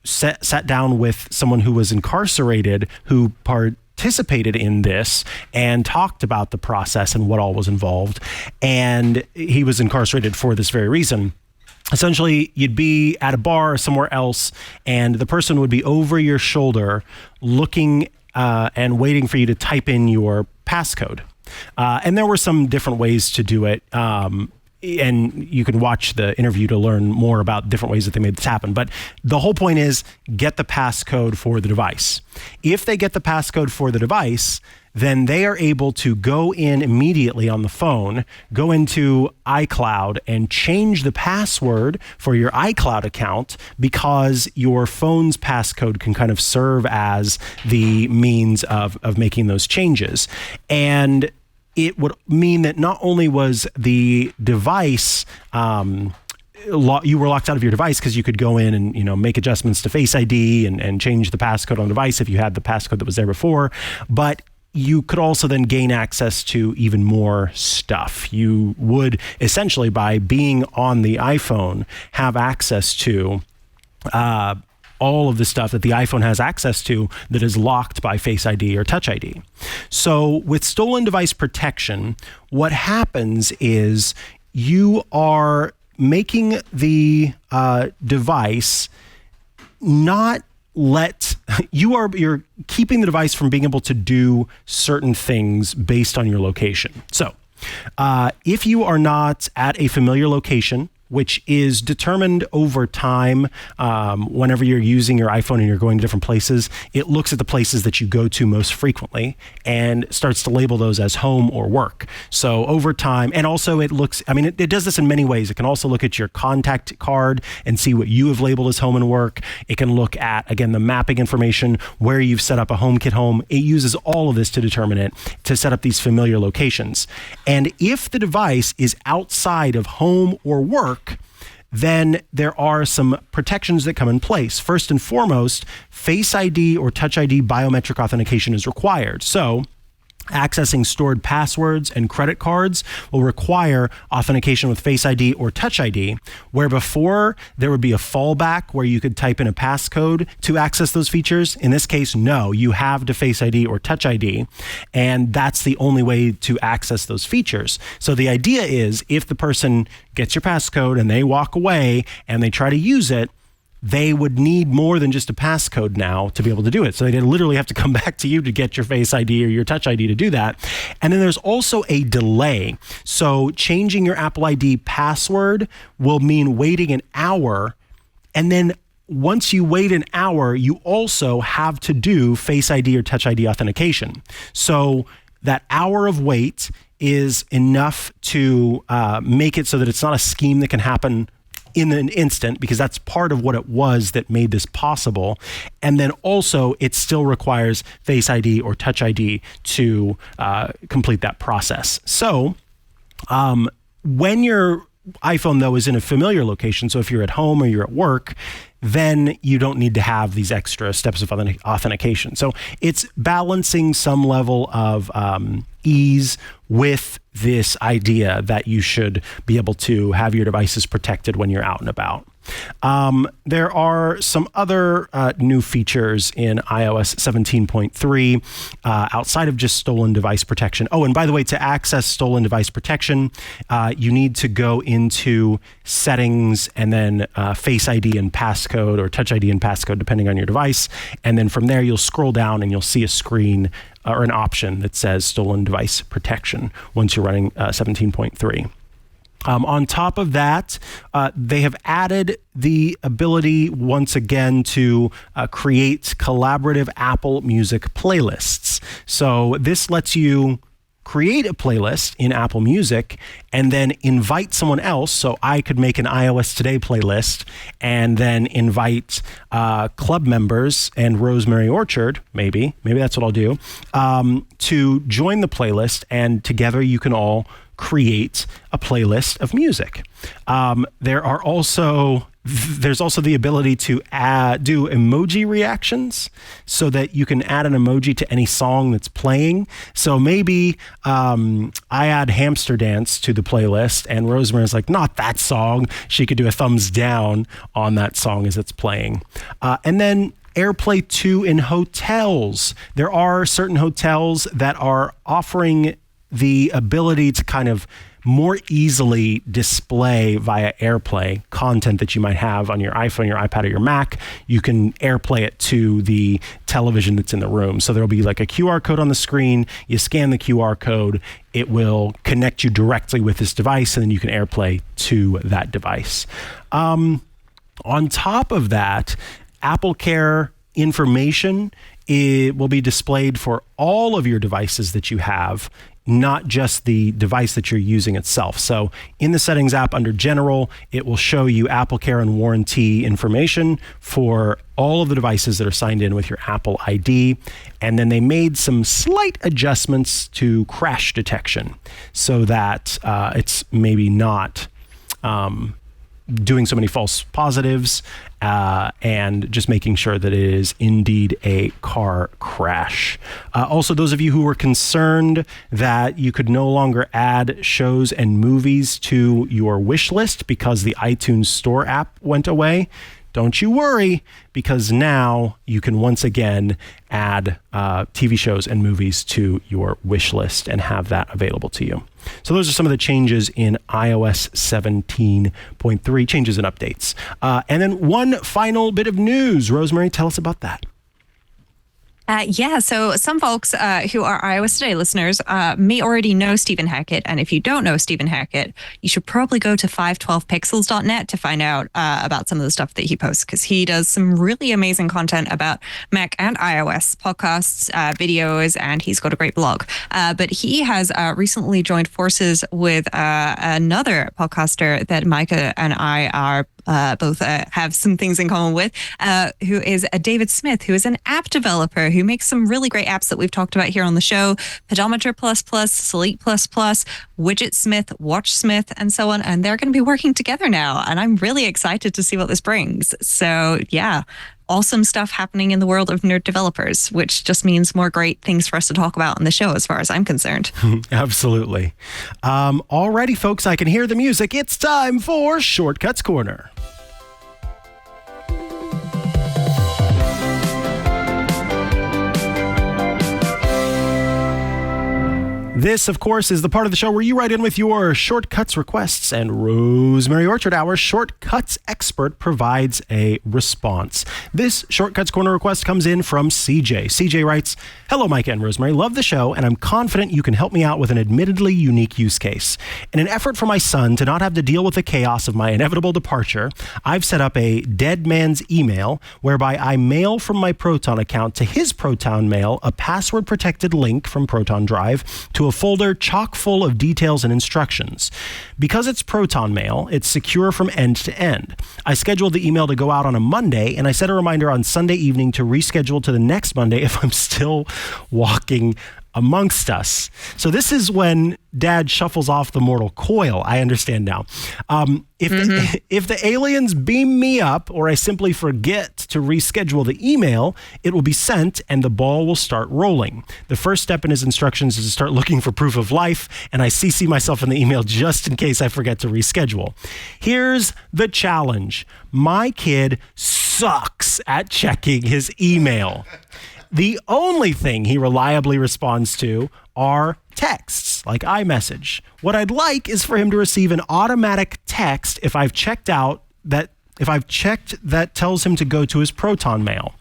sat down with someone who was incarcerated who participated in this and talked about the process and what all was involved. And he was incarcerated for this very reason. Essentially, you'd be at a bar or somewhere else, and the person would be over your shoulder looking and waiting for you to type in your passcode. And there were some different ways to do it. And you can watch the interview to learn more about different ways that they made this happen. But the whole point is get the passcode for the device. If they get the passcode for the device, then they are able to go in immediately on the phone, go into iCloud and change the password for your iCloud account, because your phone's passcode can kind of serve as the means of making those changes. And it would mean that not only was the device you were locked out of your device because you could go in and, make adjustments to Face ID and change the passcode on the device if you had the passcode that was there before. But you could also then gain access to even more stuff. You would essentially, by being on the iPhone, have access to all of the stuff that the iPhone has access to that is locked by Face ID or Touch ID. So with stolen device protection, what happens is you are making the device you're keeping the device from being able to do certain things based on your location. So if you are not at a familiar location, which is determined over time. Whenever you're using your iPhone and you're going to different places, it looks at the places that you go to most frequently and starts to label those as home or work. So over time, and also it does this in many ways. It can also look at your contact card and see what you have labeled as home and work. It can look at, again, the mapping information, where you've set up a HomeKit home. It uses all of this to determine it, to set up these familiar locations. And if the device is outside of home or work, then there are some protections that come in place. First and foremost, Face ID or Touch ID biometric authentication is required. So accessing stored passwords and credit cards will require authentication with Face ID or Touch ID, where before there would be a fallback where you could type in a passcode to access those features. In this case, no, you have to Face ID or Touch ID, and that's the only way to access those features. So the idea is, if the person gets your passcode and they walk away and they try to use it, they would need more than just a passcode now to be able to do it. So they literally have to come back to you to get your Face ID or your Touch ID to do that. And then there's also a delay. So changing your Apple ID password will mean waiting an hour. And then once you wait an hour, you also have to do Face ID or Touch ID authentication. So that hour of wait is enough to make it so that it's not a scheme that can happen in an instant, because that's part of what it was that made this possible. And then also it still requires Face ID or Touch ID to complete that process. So when your iPhone, though, is in a familiar location, so if you're at home or you're at work, then you don't need to have these extra steps of authentication. So it's balancing some level of ease with this idea that you should be able to have your devices protected when you're out and about. There are some other new features in iOS 17.3 outside of just stolen device protection. Oh, and by the way, to access stolen device protection, you need to go into settings and then Face ID and passcode, or Touch ID and passcode, depending on your device. And then from there, you'll scroll down and you'll see a screen or an option that says stolen device protection once you're running 17.3. On top of that, they have added the ability once again to create collaborative Apple Music playlists. So this lets you create a playlist in Apple Music and then invite someone else. So I could make an iOS Today playlist and then invite club members and Rosemary Orchard, maybe that's what I'll do, to join the playlist, and together you can all create a playlist of music. There's also the ability to do emoji reactions, so that you can add an emoji to any song that's playing. So maybe I add Hamster Dance to the playlist, and Rosemary's like, not that song. She could do a thumbs down on that song as it's playing. And then AirPlay 2 in hotels. There are certain hotels that are offering the ability to kind of more easily display via AirPlay content that you might have on your iPhone, your iPad, or your Mac. You can AirPlay it to the television that's in the room. So there'll be like a QR code on the screen. You scan the QR code, it will connect you directly with this device, and then you can AirPlay to that device. On top of that, AppleCare information, it will be displayed for all of your devices that you have, not just the device that you're using itself. So in the Settings app under General, it will show you AppleCare and warranty information for all of the devices that are signed in with your Apple ID. And then they made some slight adjustments to crash detection so that it's maybe not doing so many false positives, and just making sure that it is indeed a car crash. Also, those of you who were concerned that you could no longer add shows and movies to your wish list because the iTunes Store app went away, don't you worry, because now you can once again add TV shows and movies to your wish list and have that available to you. So those are some of the changes in iOS 17.3, changes and updates. And then one final bit of news. Rosemary, tell us about that. So some folks who are iOS Today listeners may already know Stephen Hackett. And if you don't know Stephen Hackett, you should probably go to 512pixels.net to find out about some of the stuff that he posts, because he does some really amazing content about Mac and iOS podcasts, videos, and he's got a great blog. But he has recently joined forces with another podcaster that Mikah and I are both have some things in common with, who is David Smith, who is an app developer who makes some really great apps that we've talked about here on the show: Pedometer++, Sleep++, Widget Smith, Watch Smith, and so on. And they're going to be working together now. And I'm really excited to see what this brings. So yeah, awesome stuff happening in the world of nerd developers, which just means more great things for us to talk about on the show as far as I'm concerned. Absolutely. Alrighty, folks, I can hear the music. It's time for Shortcuts Corner. This, of course, is the part of the show where you write in with your shortcuts requests, and Rosemary Orchard, our shortcuts expert, provides a response. This Shortcuts Corner request comes in from CJ. CJ writes, "Hello, Mikah and Rosemary. Love the show, and I'm confident you can help me out with an admittedly unique use case. In an effort for my son to not have to deal with the chaos of my inevitable departure, I've set up a dead man's email whereby I mail from my Proton account to his Proton mail a password-protected link from Proton Drive to a folder chock full of details and instructions. Because it's Proton Mail, it's secure from end to end. I scheduled the email to go out on a Monday, and I set a reminder on Sunday evening to reschedule to the next Monday if I'm still walking amongst us." So this is when Dad shuffles off the mortal coil. I understand now. If the aliens beam me up, or I simply forget to reschedule the email, it will be sent and the ball will start rolling. The first step in his instructions is to start looking for proof of life, and I CC myself in the email just in case I forget to reschedule. Here's the challenge. My kid sucks at checking his email. The only thing he reliably responds to are texts, like iMessage. What I'd like is for him to receive an automatic text if I've checked that tells him to go to his Proton Mail.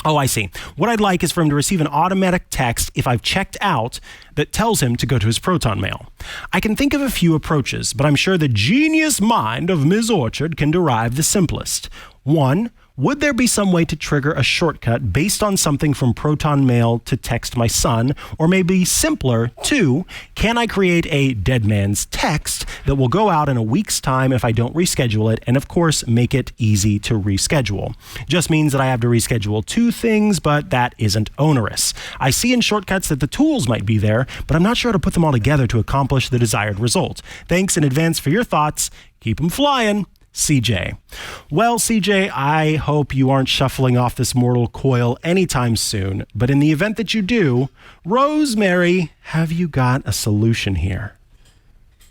Oh, I see. What I'd like is for him to receive an automatic text if I've checked out that tells him to go to his Proton Mail. I can think of a few approaches, but I'm sure the genius mind of Ms. Orchard can derive the simplest. 1. Would there be some way to trigger a shortcut based on something from Proton Mail to text my son? Or maybe simpler, 2, can I create a dead man's text that will go out in a week's time if I don't reschedule it, and of course make it easy to reschedule? Just means that I have to reschedule 2 things, but that isn't onerous. I see in shortcuts that the tools might be there, but I'm not sure how to put them all together to accomplish the desired result. Thanks in advance for your thoughts. Keep them flying. CJ. Well, CJ, I hope you aren't shuffling off this mortal coil anytime soon, but in the event that you do, Rosemary, have you got a solution here?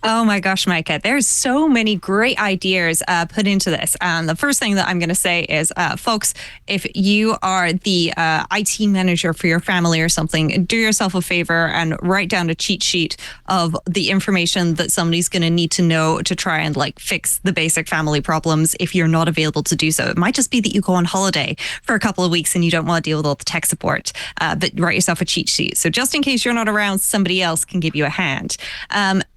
Oh my gosh, Mikah, there's so many great ideas put into this. The first thing that I'm going to say is, folks, if you are the IT manager for your family or something, do yourself a favor and write down a cheat sheet of the information that somebody's going to need to know to try and fix the basic family problems if you're not available to do so. It might just be that you go on holiday for a couple of weeks and you don't want to deal with all the tech support, but write yourself a cheat sheet. So just in case you're not around, somebody else can give you a hand.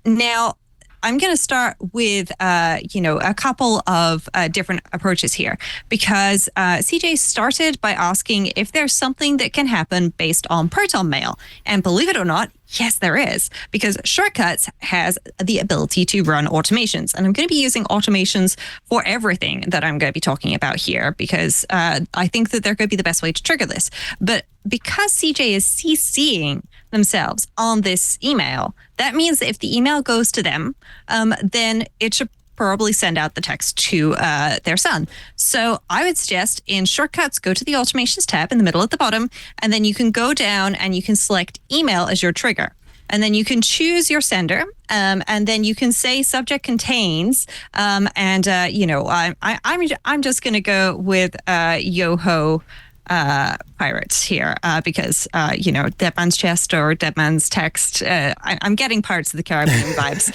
Now, I'm going to start with, a couple of different approaches here, because CJ started by asking if there's something that can happen based on Proton Mail. And believe it or not, yes, there is, because Shortcuts has the ability to run automations. And I'm going to be using automations for everything that I'm going to be talking about here, because I think that they're going to be the best way to trigger this. But because CJ is CCing themselves on this email, that means that if the email goes to them, then it should probably send out the text to their son. So I would suggest in Shortcuts, go to the Automations tab in the middle at the bottom, and then you can go down and you can select email as your trigger. And then you can choose your sender, and then you can say subject contains, I'm just going to go with Yoho Pirates here because, Dead Man's Chest or Dead Man's Text. I'm getting parts of the Caribbean vibes.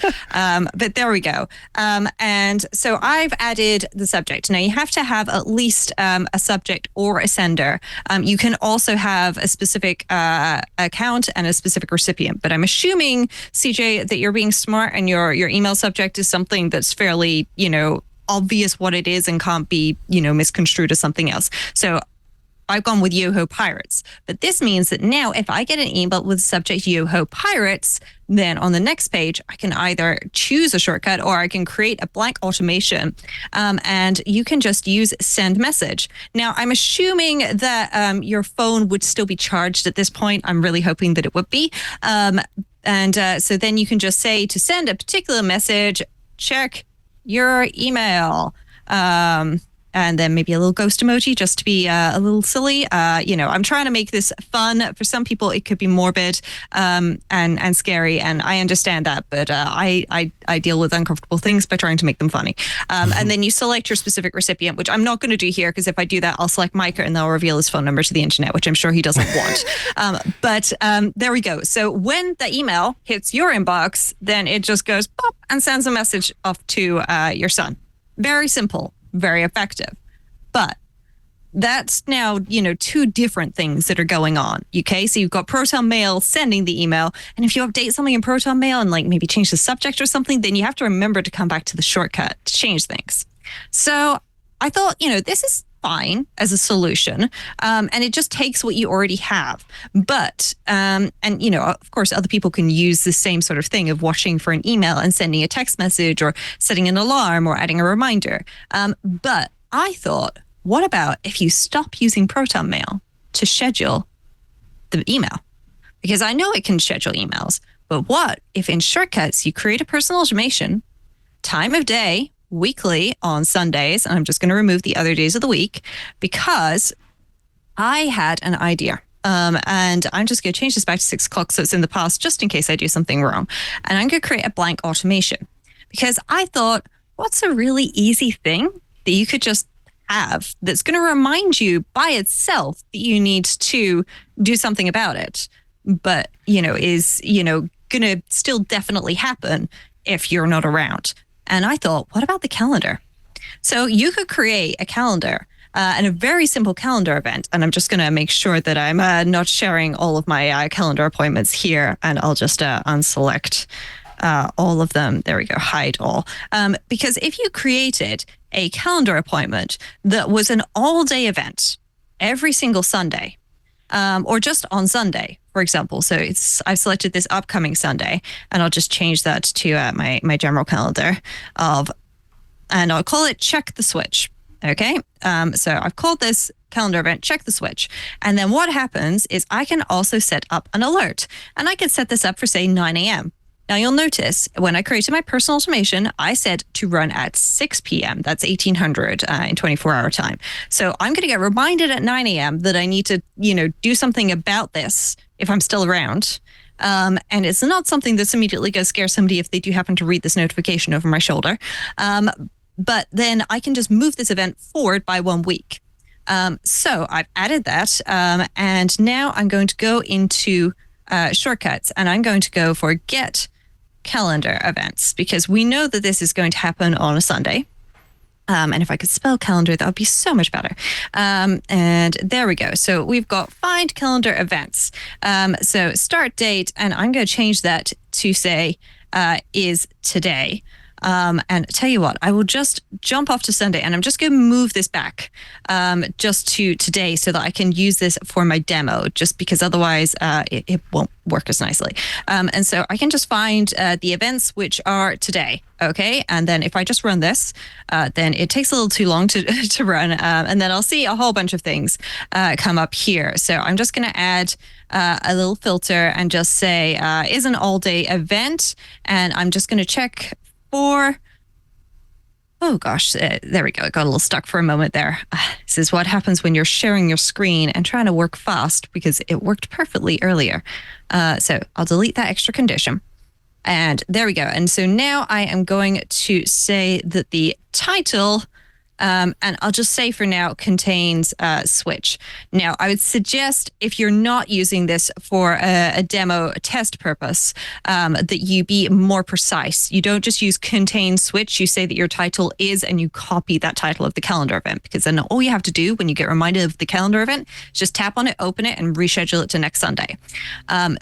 But there we go. And so I've added the subject. Now you have to have at least a subject or a sender. You can also have a specific account and a specific recipient. But I'm assuming, CJ, that you're being smart and your email subject is something that's fairly, obvious what it is and can't be, misconstrued as something else. So I've gone with Yoho Pirates. But this means that now if I get an email with subject Yoho Pirates, then on the next page, I can either choose a shortcut or I can create a blank automation. And you can just use send message. Now, I'm assuming that your phone would still be charged at this point. I'm really hoping that it would be. So then you can just say to send a particular message, check your email. And then maybe a little ghost emoji just to be a little silly. I'm trying to make this fun. For some people, it could be morbid and scary, and I understand that. But I deal with uncomfortable things by trying to make them funny. And then you select your specific recipient, which I'm not going to do here because if I do that, I'll select Mikah and they'll reveal his phone number to the internet, which I'm sure he doesn't want. But there we go. So when the email hits your inbox, then it just goes pop and sends a message off to your son. Very simple. Very effective. But that's now, two different things that are going on. Okay, so you've got Proton Mail sending the email. And if you update something in Proton Mail and maybe change the subject or something, then you have to remember to come back to the shortcut to change things. So I thought, this is fine as a solution. And it just takes what you already have. But, of course, other people can use the same sort of thing of watching for an email and sending a text message or setting an alarm or adding a reminder. But I thought, what about if you stop using Proton Mail to schedule the email? Because I know it can schedule emails, but what if in Shortcuts you create a personal automation, time of day, weekly on Sundays, and I'm just going to remove the other days of the week because I had an idea. And I'm just going to change this back to 6 o'clock so it's in the past just in case I do something wrong. And I'm going to create a blank automation because I thought, what's a really easy thing that you could just have that's going to remind you by itself that you need to do something about it, but, is, going to still definitely happen if you're not around. And I thought, what about the calendar? So you could create a calendar and a very simple calendar event. And I'm just going to make sure that I'm not sharing all of my calendar appointments here. And I'll just unselect all of them. There we go, hide all. Because if you created a calendar appointment that was an all-day event every single Sunday, or just on Sunday, for example. So I've selected this upcoming Sunday, and I'll just change that to my general calendar and I'll call it Check the Switch. Okay. So I've called this calendar event Check the Switch. And then what happens is I can also set up an alert, and I can set this up for say 9 a.m. Now, you'll notice when I created my personal automation, I said to run at 6 p.m. That's 1800 in 24-hour time. So I'm going to get reminded at 9 a.m. that I need to, do something about this if I'm still around. And it's not something that's immediately going to scare somebody if they do happen to read this notification over my shoulder. But then I can just move this event forward by 1 week. So I've added that. And now I'm going to go into Shortcuts, and I'm going to go for Get Calendar Events because we know that this is going to happen on a Sunday. And if I could spell calendar, that would be so much better. And there we go. So we've got Find Calendar Events. So start date, and I'm going to change that to say is today. And tell you what, I will just jump off to Sunday, and I'm just going to move this back just to today so that I can use this for my demo, just because otherwise it won't work as nicely. And so I can just find the events which are today. Okay. And then if I just run this, then it takes a little too long to run. And then I'll see a whole bunch of things come up here. So I'm just going to add a little filter and just say is an all day event. And I'm just going to check for Oh gosh, there we go. I got a little stuck for a moment there. This is what happens when you're sharing your screen and trying to work fast because it worked perfectly earlier. So I'll delete that extra condition. And there we go. And so now I am going to say that the title, and I'll just say for now, contains switch. Now, I would suggest if you're not using this for a demo test purpose, that you be more precise. You don't just use contain switch. You say that your title is, and you copy that title of the calendar event, because then all you have to do when you get reminded of the calendar event is just tap on it, open it, and reschedule it to next Sunday.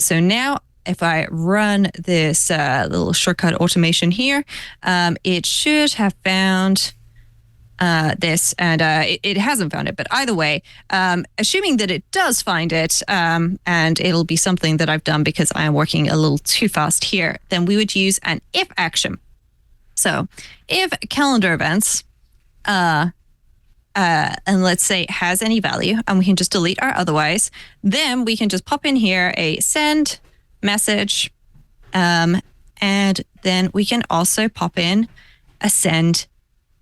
So now, if I run this little shortcut automation here, it should have found this, and it hasn't found it. But either way, assuming that it does find it, and it'll be something that I've done because I am working a little too fast here, then we would use an if action. So if calendar events, and let's say has any value, and we can just delete our otherwise, then we can just pop in here a send message, and then we can also pop in a send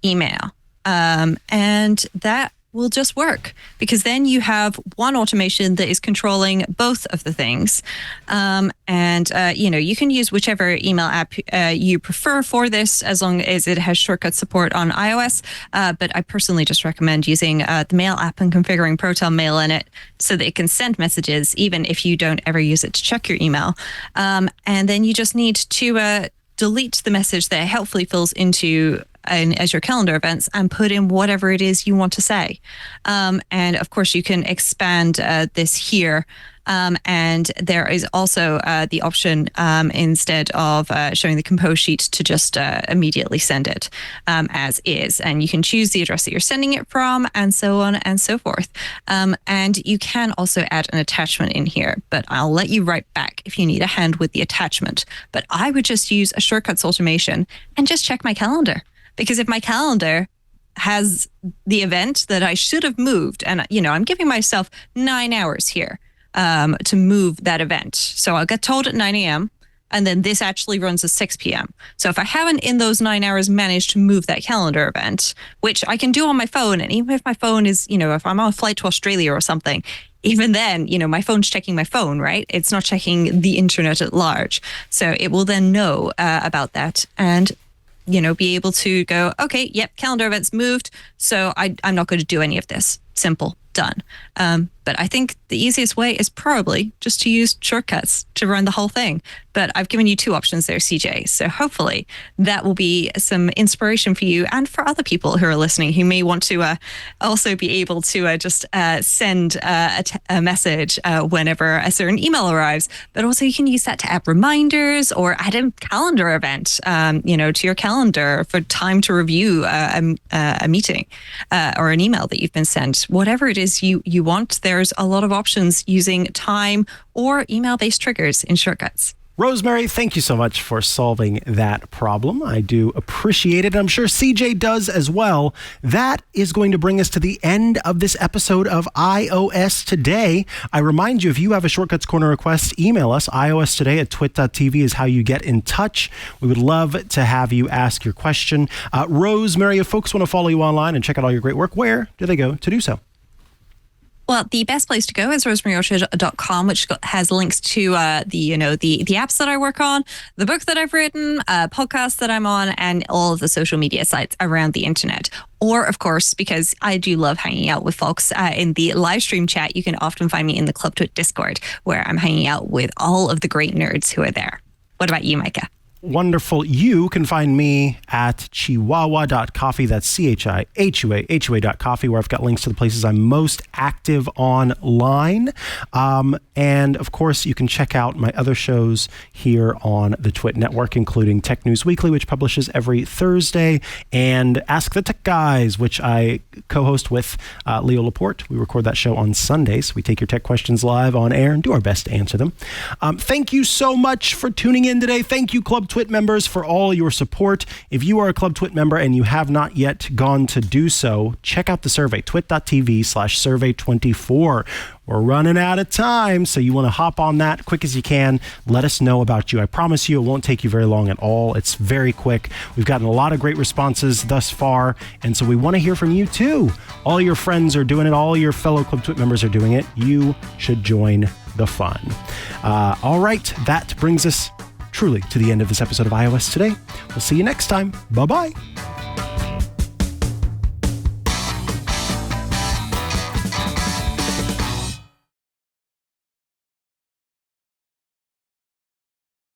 email. And that will just work, because then you have one automation that is controlling both of the things. You can use whichever email app you prefer for this, as long as it has shortcut support on iOS. But I personally just recommend using the Mail app and configuring Proton Mail in it so that it can send messages, even if you don't ever use it to check your email. And then you just need to delete the message that helpfully fills into as your calendar events and put in whatever it is you want to say. And of course, you can expand this here. And there is also the option, instead of showing the compose sheet, to just immediately send it as is. And you can choose the address that you're sending it from, and so on and so forth. And you can also add an attachment in here, but I'll let you write back if you need a hand with the attachment. But I would just use a shortcuts automation and just check my calendar. Because if my calendar has the event that I should have moved, and I'm giving myself 9 hours here to move that event. So I'll get told at 9 a.m. and then this actually runs at 6 p.m. So if I haven't in those 9 hours managed to move that calendar event, which I can do on my phone, and even if my phone is, if I'm on a flight to Australia or something, even then, my phone's checking my phone, right? It's not checking the internet at large. So it will then know about that and be able to go, okay, yep, calendar events moved, so I'm not going to do any of this. Simple, done. But I think the easiest way is probably just to use shortcuts to run the whole thing. But I've given you two options there, CJ. So hopefully that will be some inspiration for you and for other people who are listening who may want to also be able to just send a message whenever a certain email arrives. But also you can use that to add reminders or add a calendar event, to your calendar for time to review a meeting or an email that you've been sent. Whatever it is you want, there's a lot of options using time or email-based triggers in shortcuts. Rosemary, thank you so much for solving that problem. I do appreciate it. I'm sure CJ does as well. That is going to bring us to the end of this episode of iOS Today. I remind you, if you have a Shortcuts Corner request, email us. iOS Today at twit.tv is how you get in touch. We would love to have you ask your question. Rosemary, if folks want to follow you online and check out all your great work, where do they go to do so? Well, the best place to go is rosemaryorchard.com, which has links to the apps that I work on, the book that I've written, podcasts that I'm on, and all of the social media sites around the internet. Or, of course, because I do love hanging out with folks in the live stream chat, you can often find me in the Club TWiT Discord, where I'm hanging out with all of the great nerds who are there. What about you, Mikah? Wonderful. You can find me at chihuahua.coffee. That's CHIHUA.coffee, where I've got links to the places I'm most active online. And of course, you can check out my other shows here on the TWiT network, including Tech News Weekly, which publishes every Thursday, and Ask the Tech Guys, which I co-host with Leo Laporte. We record that show on Sundays. We take your tech questions live on air and do our best to answer them. Thank you so much for tuning in today. Thank you, Club TWiT members for all your support. If you are a Club TWiT member and you have not yet gone to do so, check out the survey, twit.tv/survey24. We're running out of time, so you want to hop on that quick as you can. Let us know about you. I promise you it won't take you very long at all. It's very quick. We've gotten a lot of great responses thus far, and so we want to hear from you too. All your friends are doing it. All your fellow Club TWiT members are doing it. You should join the fun. All right, that brings us truly to the end of this episode of iOS Today. We'll see you next time. Bye-bye.